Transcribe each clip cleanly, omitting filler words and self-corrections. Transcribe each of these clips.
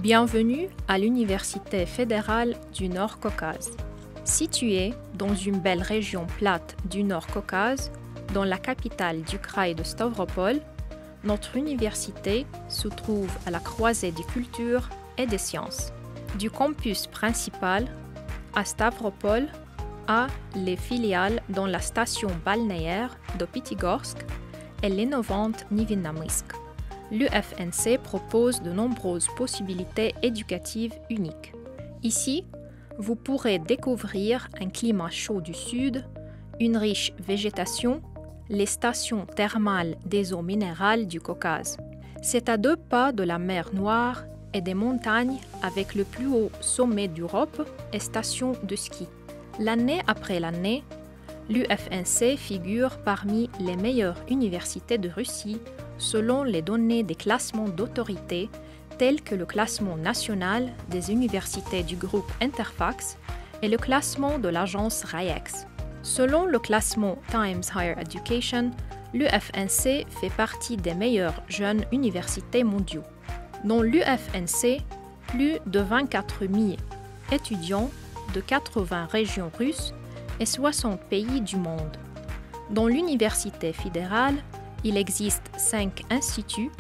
Bienvenue à l'Université fédérale du Nord-Caucase. Située dans une belle région plate du Nord-Caucase, dans la capitale du kraï de Stavropol, notre université se trouve à la croisée des cultures et des sciences. Du campus principal à Stavropol à les filiales dans la station balnéaire de Pitigorsk et l'innovante Nevinnomyssk. L'UFNC propose de nombreuses possibilités éducatives uniques. Ici, vous pourrez découvrir un climat chaud du sud, une riche végétation, les stations thermales des eaux minérales du Caucase. C'est à 2 pas de la mer Noire et des montagnes avec le plus haut sommet d'Europe et station de ski. L'année après l'année, l'UFNC figure parmi les meilleures universités de Russie selon les données des classements d'autorité tels que le classement national des universités du groupe Interfax et le classement de l'agence RAIEX. Selon le classement Times Higher Education, l'UFNC fait partie des meilleures jeunes universités mondiaux. Dans l'UFNC, plus de 24 000 étudiants de 80 régions russes et 60 pays du monde. Dans l'université fédérale, il existe 5 instituts,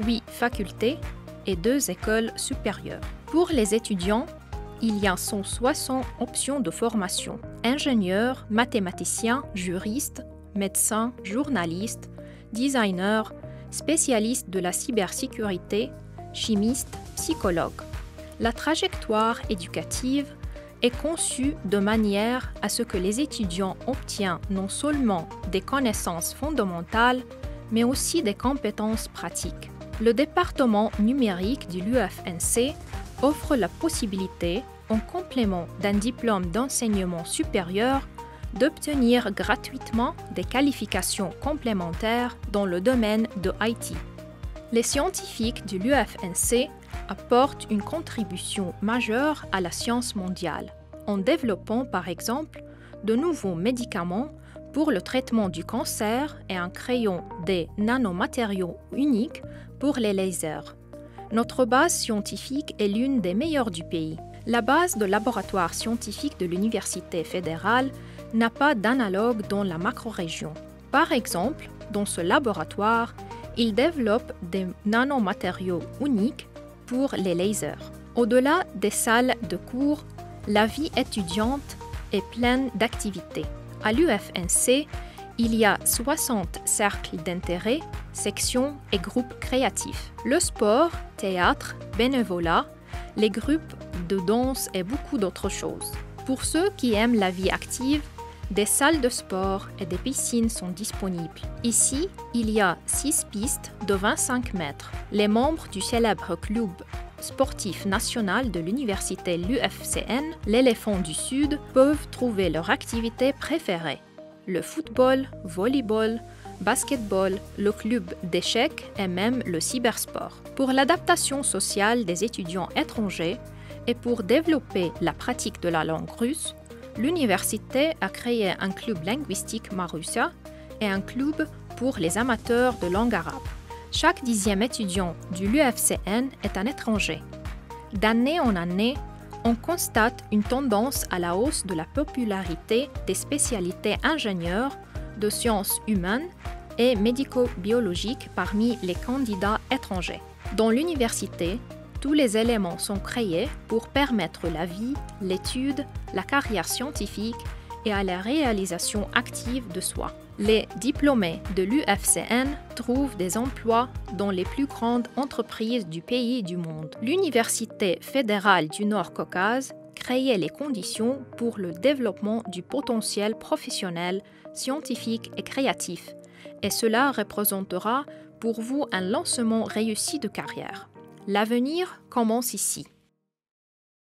8 facultés et 2 écoles supérieures. Pour les étudiants, il y a 160 options de formation. Ingénieurs, mathématiciens, juristes, médecins, journalistes, designers, spécialistes de la cybersécurité, chimistes, psychologues. La trajectoire éducative est conçue de manière à ce que les étudiants obtiennent non seulement des connaissances fondamentales, mais aussi des compétences pratiques. Le département numérique de l'UFNC offre la possibilité, en complément d'un diplôme d'enseignement supérieur, d'obtenir gratuitement des qualifications complémentaires dans le domaine de IT. Les scientifiques de l'UFNC apportent une contribution majeure à la science mondiale, en développant par exemple de nouveaux médicaments pour le traitement du cancer et en créant des nanomatériaux uniques pour les lasers. Notre base scientifique est l'une des meilleures du pays. La base de laboratoire scientifique de l'Université fédérale n'a pas d'analogue dans la macro-région. Par exemple, dans ce laboratoire, il développe des nanomatériaux uniques pour les lasers. Au-delà des salles de cours, la vie étudiante est pleine d'activités. À l'UFNC, il y a 60 cercles d'intérêt, sections et groupes créatifs. Le sport, théâtre, bénévolat, les groupes de danse et beaucoup d'autres choses. Pour ceux qui aiment la vie active, des salles de sport et des piscines sont disponibles. Ici, il y a 6 pistes de 25 mètres. Les membres du célèbre club sportif national de l'université l'UFCN, l'Éléphant du Sud, peuvent trouver leur activité préférée. Le football, volleyball, basketball, le club d'échecs et même le cybersport. Pour l'adaptation sociale des étudiants étrangers et pour développer la pratique de la langue russe, l'université a créé un club linguistique Marussia et un club pour les amateurs de langue arabe. Chaque 10e étudiant de l'UFCN est un étranger. D'année en année, on constate une tendance à la hausse de la popularité des spécialités ingénieurs, de sciences humaines et médico-biologiques parmi les candidats étrangers. Dans l'université, tous les éléments sont créés pour permettre la vie, l'étude, la carrière scientifique et à la réalisation active de soi. Les diplômés de l'UFCN trouvent des emplois dans les plus grandes entreprises du pays et du monde. L'Université fédérale du Nord-Caucase crée les conditions pour le développement du potentiel professionnel, scientifique et créatif, et cela représentera pour vous un lancement réussi de carrière. L'avenir commence ici.